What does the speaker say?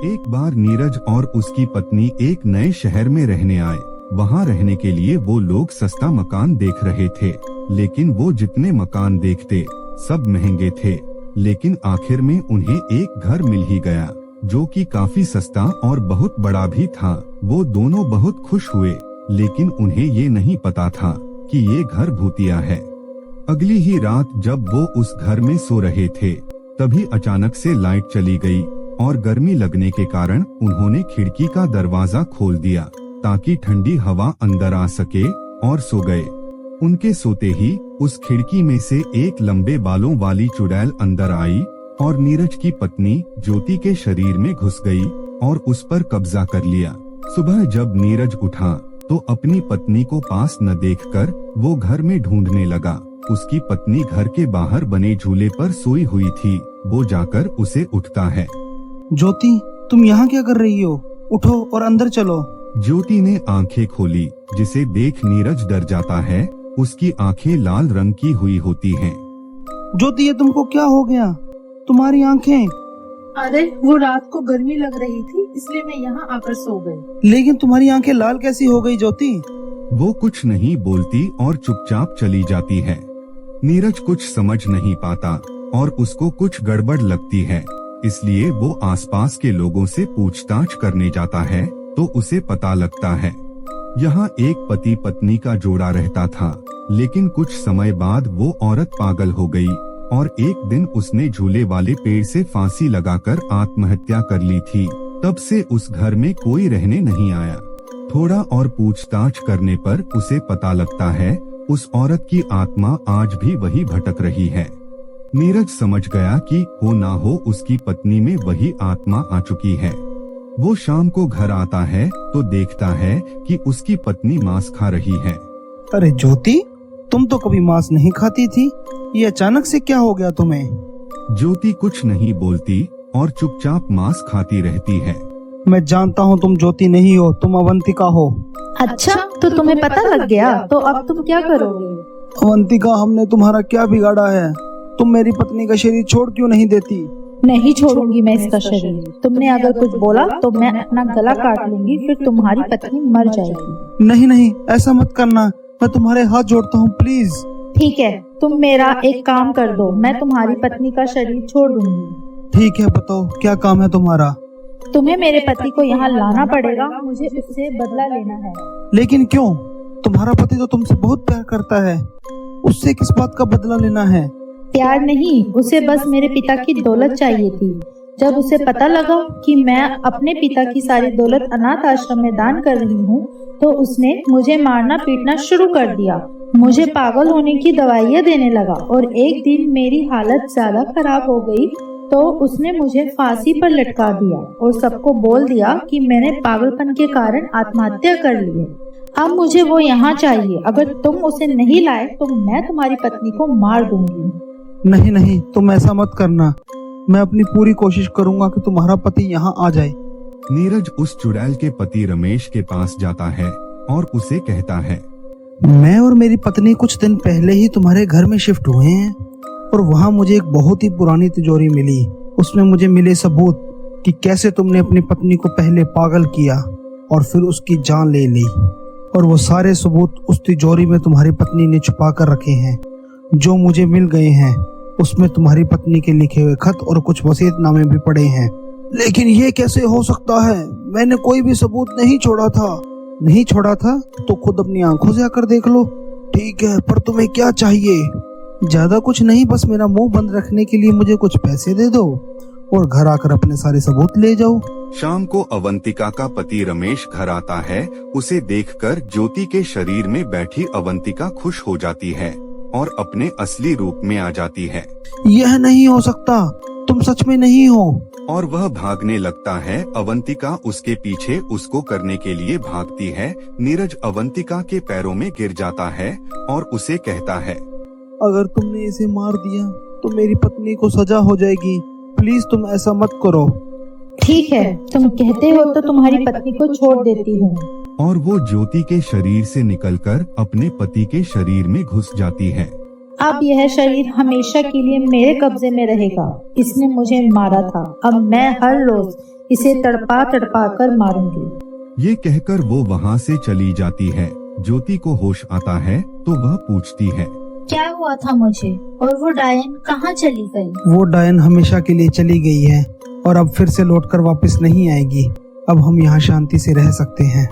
एक बार नीरज और उसकी पत्नी एक नए शहर में रहने आए। वहाँ रहने के लिए वो लोग सस्ता मकान देख रहे थे, लेकिन वो जितने मकान देखते सब महंगे थे। लेकिन आखिर में उन्हें एक घर मिल ही गया, जो कि काफी सस्ता और बहुत बड़ा भी था। वो दोनों बहुत खुश हुए, लेकिन उन्हें ये नहीं पता था कि ये घर भूतिया है। अगली ही रात जब वो उस घर में सो रहे थे, तभी अचानक से लाइट चली गई और गर्मी लगने के कारण उन्होंने खिड़की का दरवाजा खोल दिया ताकि ठंडी हवा अंदर आ सके, और सो गए। उनके सोते ही उस खिड़की में से एक लंबे बालों वाली चुड़ैल अंदर आई और नीरज की पत्नी ज्योति के शरीर में घुस गई और उस पर कब्जा कर लिया। सुबह जब नीरज उठा तो अपनी पत्नी को पास न देखकर वो घर में ढूंढने लगा। उसकी पत्नी घर के बाहर बने झूले पर सोई हुई थी। वो जाकर उसे उठता है। ज्योति, तुम यहाँ क्या कर रही हो? उठो और अंदर चलो। ज्योति ने आंखें खोली, जिसे देख नीरज डर जाता है। उसकी आंखें लाल रंग की हुई होती हैं। ज्योति, ये तुमको क्या हो गया? तुम्हारी आंखें? अरे वो रात को गर्मी लग रही थी, इसलिए मैं यहाँ आकर सो गई। लेकिन तुम्हारी आंखें लाल कैसी हो गई ज्योति? वो कुछ नहीं बोलती और चुपचाप चली जाती है। नीरज कुछ समझ नहीं पाता और उसको कुछ गड़बड़ लगती है, इसलिए वो आसपास के लोगों से पूछताछ करने जाता है तो उसे पता लगता है यहाँ एक पति पत्नी का जोड़ा रहता था। लेकिन कुछ समय बाद वो औरत पागल हो गई और एक दिन उसने झूले वाले पेड़ से फांसी लगाकर आत्महत्या कर ली थी। तब से उस घर में कोई रहने नहीं आया। थोड़ा और पूछताछ करने पर उसे पता लगता है उस औरत की आत्मा आज भी वही भटक रही है। नीरज समझ गया कि हो ना हो उसकी पत्नी में वही आत्मा आ चुकी है। वो शाम को घर आता है तो देखता है कि उसकी पत्नी मांस खा रही है। अरे ज्योति, तुम तो कभी मांस नहीं खाती थी, ये अचानक से क्या हो गया तुम्हें? ज्योति कुछ नहीं बोलती और चुपचाप मांस खाती रहती है। मैं जानता हूँ तुम ज्योति नहीं हो, तुम अवंतिका हो। अच्छा, तो तुम्हें पता लग गया, तो अब तुम क्या करोगे? अवंतिका, हमने तुम्हारा क्या बिगाड़ा है? तुम मेरी पत्नी का शरीर छोड़ क्यों नहीं देती? नहीं छोड़ूंगी मैं इसका शरीर। तुमने अगर कुछ बोला तो मैं अपना गला काट लूंगी, फिर तुम्हारी पत्नी मर जाएगी। नहीं नहीं, ऐसा मत करना, मैं तुम्हारे हाथ जोड़ता हूँ, प्लीज। ठीक है, तुम मेरा एक काम कर दो, मैं तुम्हारी पत्नी का शरीर छोड़ दूंगी। ठीक है, बताओ क्या काम है तुम्हारा? तुम्हें मेरे पति को यहाँ लाना पड़ेगा, मुझे उससे बदला लेना है। लेकिन क्यों? तुम्हारा पति तो तुमसे बहुत प्यार करता है, उससे किस बात का बदला लेना है? प्यार नहीं, उसे बस मेरे पिता की दौलत चाहिए थी। जब उसे पता लगा कि मैं अपने पिता की सारी दौलत अनाथ आश्रम में दान कर रही हूँ, तो उसने मुझे मारना पीटना शुरू कर दिया। मुझे पागल होने की दवाइयाँ देने लगा और एक दिन मेरी हालत ज्यादा खराब हो गई तो उसने मुझे फांसी पर लटका दिया और सबको बोल दिया कि मैंने पागलपन के कारण आत्महत्या कर ली है। अब मुझे वो यहाँ चाहिए। अगर तुम उसे नहीं लाए तो मैं तुम्हारी पत्नी को मार दूंगी। नहीं नहीं, तुम ऐसा मत करना, मैं अपनी पूरी कोशिश करूंगा कि तुम्हारा पति यहाँ आ जाए। नीरज उस चुड़ैल के पति रमेश के पास जाता है और उसे कहता है, मैं और मेरी पत्नी कुछ दिन पहले ही तुम्हारे घर में शिफ्ट हुए हैं और वहाँ मुझे एक बहुत ही पुरानी तिजोरी मिली। उसमें मुझे मिले सबूत कि कैसे तुमने अपनी पत्नी को पहले पागल किया और फिर उसकी जान ले ली, और वो सारे सबूत उस तिजोरी में तुम्हारी पत्नी ने छुपा कर रखे हैं। जो मुझे मिल गए हैं उसमें तुम्हारी पत्नी के लिखे हुए खत और कुछ वसीयतनामे भी पड़े हैं। लेकिन ये कैसे हो सकता है? मैंने कोई भी सबूत नहीं छोड़ा था। नहीं छोड़ा था तो खुद अपनी आंखों से आकर देख लो। ठीक है, पर तुम्हें क्या चाहिए? ज्यादा कुछ नहीं, बस मेरा मुंह बंद रखने के लिए मुझे कुछ पैसे दे दो और घर आकर अपने सारे सबूत ले जाओ। शाम को अवंतिका का पति रमेश घर आता है। उसे देखकर ज्योति के शरीर में बैठी अवंतिका खुश हो जाती है और अपने असली रूप में आ जाती है। यह नहीं हो सकता, तुम सच में नहीं हो। और वह भागने लगता है। अवंतिका उसके पीछे उसको करने के लिए भागती है। नीरज अवंतिका के पैरों में गिर जाता है और उसे कहता है, अगर तुमने इसे मार दिया तो मेरी पत्नी को सजा हो जाएगी, प्लीज तुम ऐसा मत करो। ठीक है, तुम कहते हो तो तुम्हारी पत्नी को छोड़ देती हूँ। और वो ज्योति के शरीर से निकलकर अपने पति के शरीर में घुस जाती है। अब यह शरीर हमेशा के लिए मेरे कब्जे में रहेगा। इसने मुझे मारा था, अब मैं हर रोज इसे तड़पा तड़पा कर मारूंगी। ये कहकर वो वहाँ से चली जाती है। ज्योति को होश आता है तो वह पूछती है, क्या हुआ था मुझे, और वो डायन कहाँ चली गई? वो डायन हमेशा के लिए चली गई है और अब फिर से लौटकर वापस नहीं आएगी। अब हम यहाँ शांति से रह सकते हैं।